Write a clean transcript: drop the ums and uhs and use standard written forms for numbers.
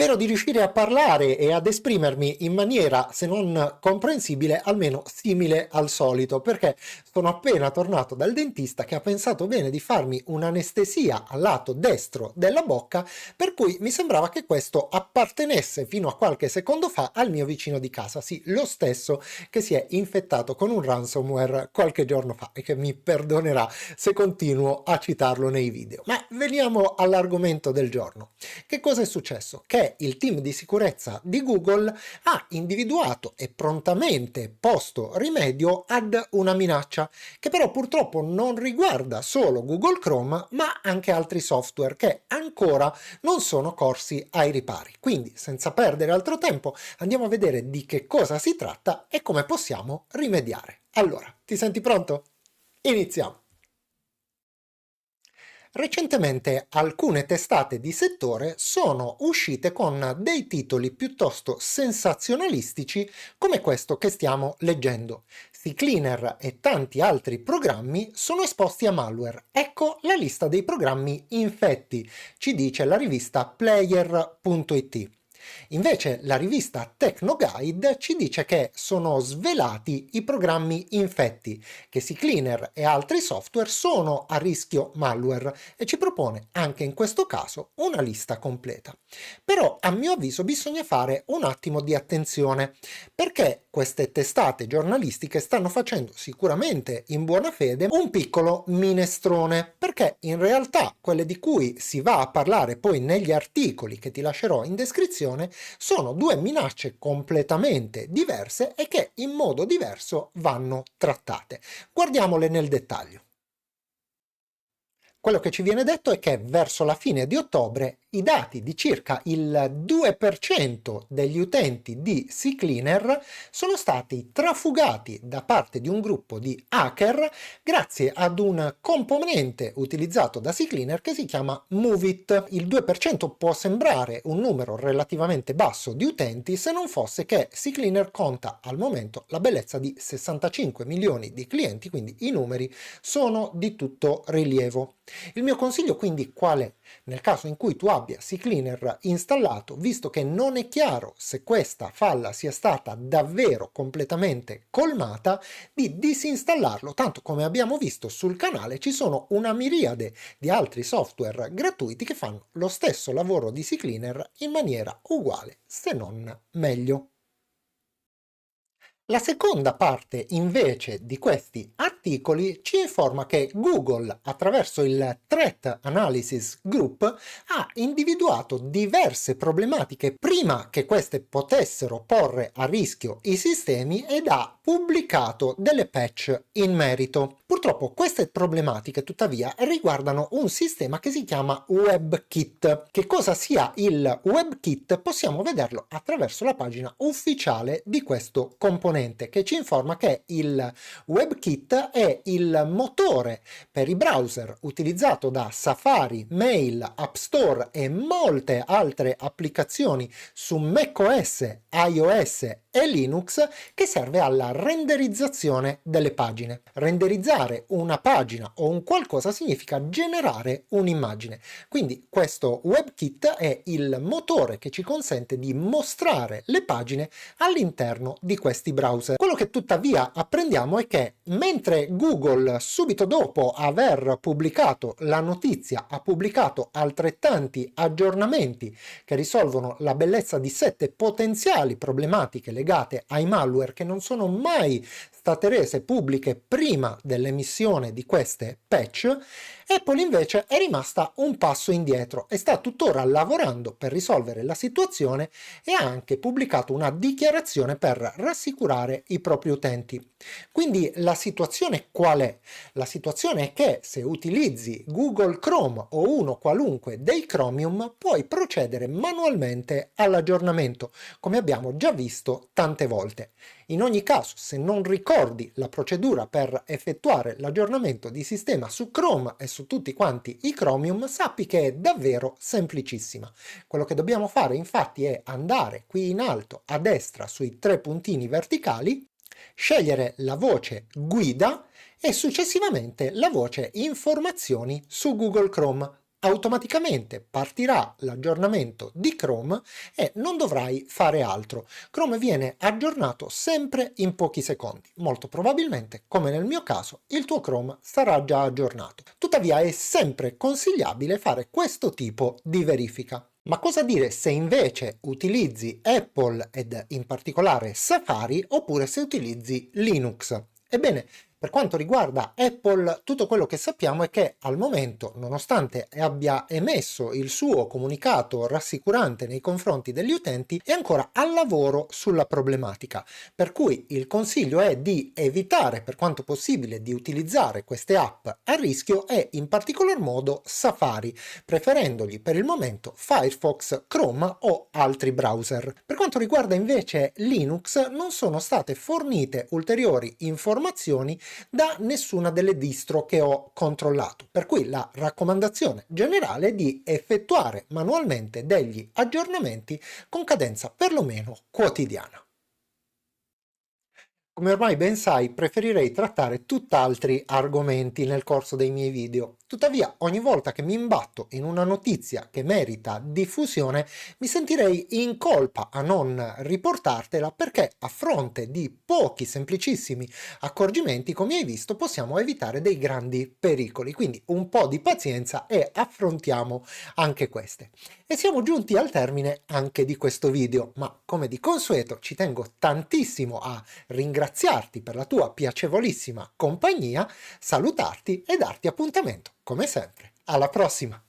Spero di riuscire a parlare e ad esprimermi in maniera, se non comprensibile, almeno simile al solito, perché sono appena tornato dal dentista che ha pensato bene di farmi un'anestesia al lato destro della bocca, per cui mi sembrava che questo appartenesse fino a qualche secondo fa al mio vicino di casa, sì, lo stesso che si è infettato con un ransomware qualche giorno fa e che mi perdonerà se continuo a citarlo nei video. Ma veniamo all'argomento del giorno. Che cosa è successo? Che il team di sicurezza di Google ha individuato e prontamente posto rimedio ad una minaccia che però purtroppo non riguarda solo Google Chrome ma anche altri software che ancora non sono corsi ai ripari. Quindi, senza perdere altro tempo, andiamo a vedere di che cosa si tratta e come possiamo rimediare. Allora, ti senti pronto? Iniziamo! Recentemente alcune testate di settore sono uscite con dei titoli piuttosto sensazionalistici come questo che stiamo leggendo. CCleaner e tanti altri programmi sono esposti a malware. Ecco la lista dei programmi infetti, ci dice la rivista Player.it. Invece la rivista TechnoGuide ci dice che sono svelati i programmi infetti, che CCleaner e altri software sono a rischio malware e ci propone anche in questo caso una lista completa. Però a mio avviso bisogna fare un attimo di attenzione, perché queste testate giornalistiche stanno facendo sicuramente in buona fede un piccolo minestrone, perché in realtà quelle di cui si va a parlare poi negli articoli che ti lascerò in descrizione sono due minacce completamente diverse e che in modo diverso vanno trattate. Guardiamole nel dettaglio. Quello che ci viene detto è che verso la fine di ottobre i dati di circa il 2% degli utenti di CCleaner sono stati trafugati da parte di un gruppo di hacker grazie ad un componente utilizzato da CCleaner che si chiama MoveIt. Il 2% può sembrare un numero relativamente basso di utenti se non fosse che CCleaner conta al momento la bellezza di 65 milioni di clienti, quindi i numeri sono di tutto rilievo. Il mio consiglio quindi qual è? Nel caso in cui tu abbia CCleaner installato, visto che non è chiaro se questa falla sia stata davvero completamente colmata, di disinstallarlo, tanto come abbiamo visto sul canale ci sono una miriade di altri software gratuiti che fanno lo stesso lavoro di CCleaner in maniera uguale, se non meglio. La seconda parte invece di questi articoli ci informa che Google, attraverso il Threat Analysis Group, ha individuato diverse problematiche prima che queste potessero porre a rischio i sistemi ed ha pubblicato delle patch in merito. Purtroppo queste problematiche tuttavia riguardano un sistema che si chiama WebKit. Che cosa sia il WebKit possiamo vederlo attraverso la pagina ufficiale di questo componente, che ci informa che il WebKit è il motore per i browser utilizzato da Safari, Mail, App Store e molte altre applicazioni su macOS, iOS e Linux, che serve alla renderizzazione delle pagine. Renderizzare una pagina o un qualcosa significa generare un'immagine. Quindi questo WebKit è il motore che ci consente di mostrare le pagine all'interno di questi browser. Quello che tuttavia apprendiamo è che mentre Google subito dopo aver pubblicato la notizia ha pubblicato altrettanti aggiornamenti che risolvono la bellezza di 7 potenziali problematiche legate ai malware che non sono mai state rese pubbliche prima dell'emissione di queste patch, Apple invece è rimasta un passo indietro e sta tuttora lavorando per risolvere la situazione e ha anche pubblicato una dichiarazione per rassicurare i propri utenti. Quindi la situazione qual è? La situazione è che se utilizzi Google Chrome o uno qualunque dei Chromium puoi procedere manualmente all'aggiornamento, come abbiamo già visto tante volte. In ogni caso, se non ricordi la procedura per effettuare l'aggiornamento di sistema su Chrome e su tutti quanti i Chromium, sappi che è davvero semplicissima. Quello che dobbiamo fare infatti è andare qui in alto a destra sui 3 puntini verticali, scegliere la voce guida e successivamente la voce informazioni su Google Chrome. automaticamente partirà l'aggiornamento di Chrome e non dovrai fare altro. Chrome viene aggiornato sempre in pochi secondi. Molto probabilmente, come nel mio caso, il tuo Chrome sarà già aggiornato. Tuttavia è sempre consigliabile fare questo tipo di verifica. Ma cosa dire se invece utilizzi Apple ed in particolare Safari oppure se utilizzi Linux? Ebbene, per quanto riguarda Apple, tutto quello che sappiamo è che al momento, nonostante abbia emesso il suo comunicato rassicurante nei confronti degli utenti, è ancora al lavoro sulla problematica. Per cui il consiglio è di evitare per quanto possibile di utilizzare queste app a rischio e in particolar modo Safari, preferendogli per il momento Firefox, Chrome o altri browser. Per quanto riguarda invece Linux, non sono state fornite ulteriori informazioni da nessuna delle distro che ho controllato, per cui la raccomandazione generale è di effettuare manualmente degli aggiornamenti con cadenza perlomeno quotidiana. Come ormai ben sai, preferirei trattare tutt'altri argomenti nel corso dei miei video. Tuttavia, ogni volta che mi imbatto in una notizia che merita diffusione, mi sentirei in colpa a non riportartela perché a fronte di pochi semplicissimi accorgimenti, come hai visto, possiamo evitare dei grandi pericoli. Quindi un po' di pazienza e affrontiamo anche queste. E siamo giunti al termine anche di questo video, ma come di consueto ci tengo tantissimo a ringraziarti per la tua piacevolissima compagnia, salutarti e darti appuntamento, come sempre. Alla prossima!